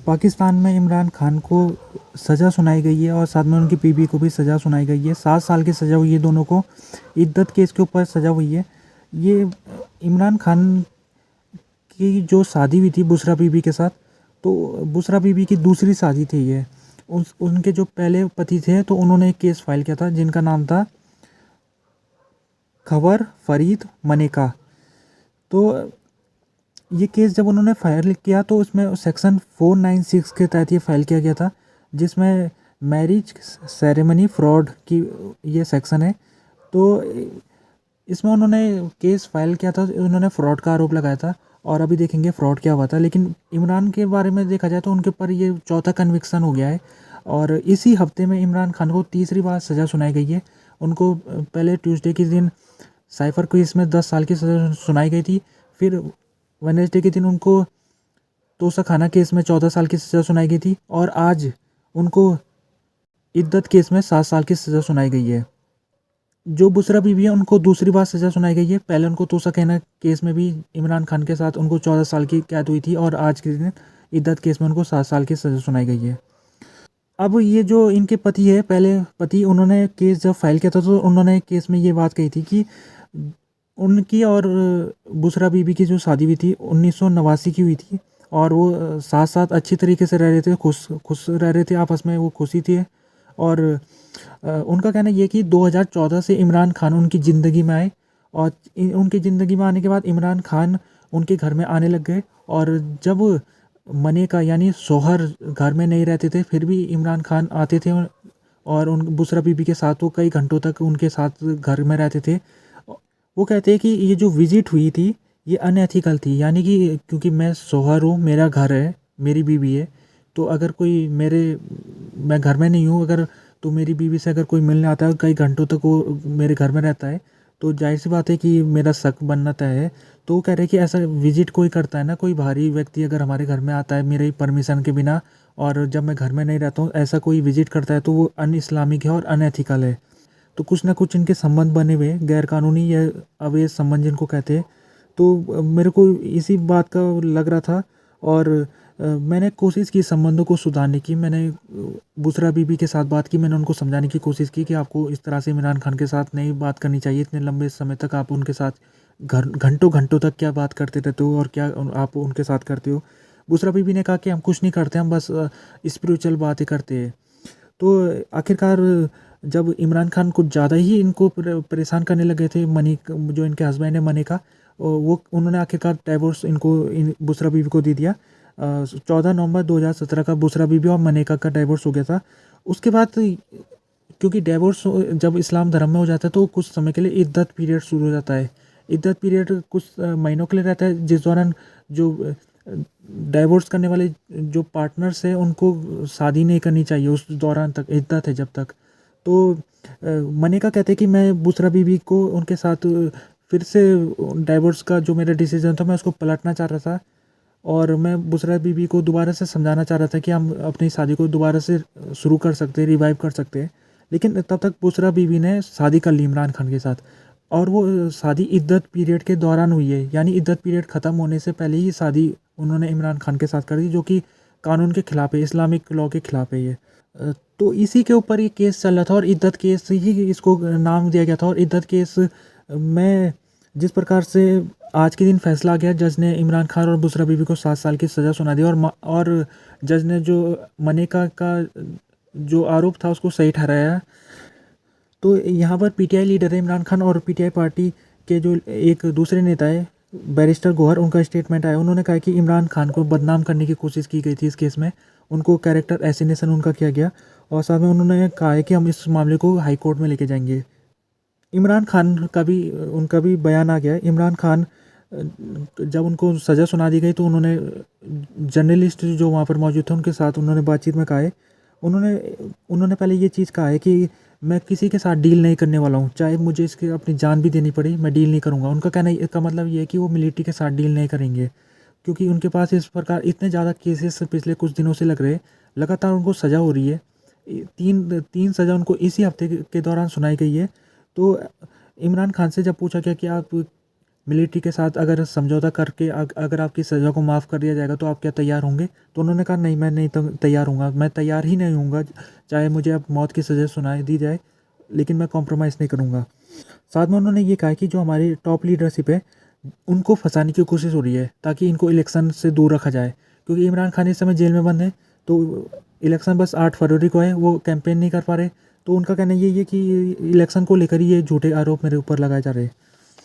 पाकिस्तान में इमरान खान को सज़ा सुनाई गई है और साथ में उनकी बीवी को भी सज़ा सुनाई गई है। 7 साल की सज़ा हुई है दोनों को। इद्दत केस के ऊपर सज़ा हुई है। ये इमरान खान की जो शादी हुई थी बुशरा बीबी के साथ, तो बुशरा बीबी की दूसरी शादी थी ये। उनके जो पहले पति थे तो उन्होंने एक केस फाइल किया था जिनका नाम था खबर फरीद मनेका। तो ये केस जब उन्होंने फाइल किया तो उसमें सेक्शन 496 के तहत ये फाइल किया गया था, जिसमें मैरिज सेरेमनी फ्रॉड की ये सेक्शन है। तो इसमें उन्होंने केस फाइल किया था, उन्होंने फ्रॉड का आरोप लगाया था और अभी देखेंगे फ्रॉड क्या हुआ था। लेकिन इमरान के बारे में देखा जाए तो उनके ऊपर ये चौथा कन्विक्शन हो गया है और इसी हफ्ते में इमरान खान को तीसरी बार सज़ा सुनाई गई है। उनको पहले ट्यूसडे के दिन साइफर केस में 10 साल की सज़ा सुनाई गई थी। फिर वेडनेसडे के दिन उनको तोशाखाना केस में 14 साल की सज़ा सुनाई गई थी और आज उनको इद्दत केस में 7 साल की सज़ा सुनाई गई है। जो बुशरा बीवी है उनको दूसरी बार सज़ा सुनाई गई है। पहले उनको तोशाखाना केस में भी इमरान खान के साथ उनको 14 साल की कैद हुई थी और आज के दिन इद्दत केस में उनको 7 साल की सज़ा सुनाई गई है। अब ये जो इनके पति है, पहले पति, उन्होंने केस जब फाइल किया था तो उन्होंने केस में ये बात कही थी कि उनकी और बुशरा बीबी की जो शादी हुई थी 1989 की हुई थी और वो साथ साथ अच्छी तरीके से रह रहे थे, खुश रह रहे थे आपस में, वो खुशी थी। और उनका कहना ये कि 2014 से इमरान खान उनकी ज़िंदगी में आए और उनकी ज़िंदगी में आने के बाद इमरान खान उनके घर में आने लग गए। और जब मनेका यानी शौहर घर में नहीं रहते थे फिर भी इमरान खान आते थे और उन बुशरा बीबी के साथ वो कई घंटों तक उनके साथ घर में रहते थे। वो कहते हैं कि ये जो विज़िट हुई थी ये अनएथिकल थी, यानी कि क्योंकि मैं शौहर हूँ, मेरा घर है, मेरी बीवी है, तो अगर कोई मैं घर में नहीं हूँ अगर, तो मेरी बीवी से अगर कोई मिलने आता है कई घंटों तक वो मेरे घर में रहता है तो जाहिर सी बात है कि मेरा शक बनना तय है। तो वो कह रहे हैं कि ऐसा विज़िट कोई करता है ना, कोई बाहरी व्यक्ति अगर हमारे घर में आता है मेरे परमिशन के बिना और जब मैं घर में नहीं रहता हूँ ऐसा कोई विज़िट करता है तो वो अन इस्लामिक है और अनएथिकल है। तो कुछ ना कुछ इनके संबंध बने हुए गैरकानूनी या अवैध संबंध जिनको कहते हैं। तो मेरे को इसी बात का लग रहा था और मैंने कोशिश की संबंधों को सुधारने की। मैंने बुशरा बीबी के साथ बात की, मैंने उनको समझाने की कोशिश की कि आपको इस तरह से इमरान खान के साथ नहीं बात करनी चाहिए। इतने लंबे समय तक आप उनके साथ घंटों घंटों तक क्या बात करते रहते हो और क्या आप उनके साथ करते हो। बुशरा बीबी ने कहा कि हम कुछ नहीं करते, हम बस स्पिरिचुअल बातें करते हैं। तो आखिरकार जब इमरान खान कुछ ज़्यादा ही इनको परेशान करने लगे थे, जो इनके हस्बैंड है मनेका, वो उन्होंने आखिरकार डाइवोर्स बुशरा बीबी को दे दिया। 14 नवंबर 2017 का बुशरा बीबी और मनेका का डाइवोर्स हो गया था। उसके बाद क्योंकि डाइवोर्स जब इस्लाम धर्म में हो जाता है तो कुछ समय के लिए इद्दत पीरियड शुरू हो जाता है। इद्दत पीरियड कुछ महीनों के लिए रहता है, जिस दौरान जो डाइवोर्स करने वाले जो पार्टनर्स हैं उनको शादी नहीं करनी चाहिए, उस दौरान तक इद्दत है जब तक। तो मनेका कहते हैं कि मैं बुशरा बीबी को उनके साथ फिर से डाइवोर्स का जो मेरा डिसीजन था मैं उसको पलटना चाह रहा था और मैं बुशरा बीबी को दोबारा से समझाना चाह रहा था कि हम अपनी शादी को दोबारा से शुरू कर सकते हैं, रिवाइव कर सकते हैं। लेकिन तब तक बुशरा बीबी ने शादी कर ली इमरान खान के साथ और वो शादी इद्दत पीरियड के दौरान हुई है, यानी इद्दत पीरियड ख़त्म होने से पहले ही शादी उन्होंने इमरान खान के साथ कर दी, जो कि कानून के खिलाफ है, इस्लामिक लॉ के खिलाफ है ये। तो इसी के ऊपर ये केस चल रहा था और इद्दत केस ही इसको नाम दिया गया था। और इद्दत केस में जिस प्रकार से आज के दिन फैसला आ गया, जज ने इमरान खान और बुशरा बीबी को 7 साल की सज़ा सुना दी और जज ने जो मनेका का जो आरोप था उसको सही ठहराया। तो यहाँ पर पीटीआई लीडर है इमरान खान और पीटीआई पार्टी के जो एक दूसरे नेता है बैरिस्टर गोहर, उनका स्टेटमेंट आया। उन्होंने कहा कि इमरान खान को बदनाम करने की कोशिश की गई थी इस केस में, उनको कैरेक्टर एसिनेशन उनका किया गया और साथ में उन्होंने कहा है कि हम इस मामले को हाई कोर्ट में लेके जाएंगे। इमरान खान का भी उनका भी बयान आ गया है। इमरान खान जब उनको सज़ा सुना दी गई तो उन्होंने जर्नलिस्ट जो वहाँ पर मौजूद थे उनके साथ उन्होंने बातचीत में कहा है, उन्होंने पहले ये चीज़ कहा है कि मैं किसी के साथ डील नहीं करने वाला हूँ, चाहे मुझे इसके अपनी जान भी देनी पड़ी मैं डील नहीं करूँगा। उनका कहना इसका मतलब ये है कि वो मिलिट्री के साथ डील नहीं करेंगे, क्योंकि उनके पास इस प्रकार इतने ज़्यादा केसेस पिछले कुछ दिनों से लग रहे, लगातार उनको सज़ा हो रही है। तीन सज़ा उनको इसी हफ्ते के दौरान सुनाई गई है। तो इमरान खान से जब पूछा गया कि आप मिलिट्री के साथ अगर समझौता करके अगर आपकी सज़ा को माफ़ कर दिया जाएगा तो आप क्या तैयार होंगे? तो उन्होंने कहा नहीं, मैं नहीं तैयार हूँगा, मैं तैयार ही नहीं हूँगा, चाहे मुझे अब मौत की सज़ा सुनाई दी जाए, लेकिन मैं कॉम्प्रोमाइज़ नहीं करूँगा। साथ में उन्होंने ये कहा कि जो हमारी टॉप लीडरशिप है उनको फंसाने की कोशिश हो रही है ताकि इनको इलेक्शन से दूर रखा जाए, क्योंकि इमरान खान इस समय जेल में बंद है। तो इलेक्शन बस 8 फरवरी को है, वो कैंपेन नहीं कर पा रहे। तो उनका कहना यही है कि इलेक्शन को लेकर ही ये झूठे आरोप मेरे ऊपर लगाए जा रहे हैं।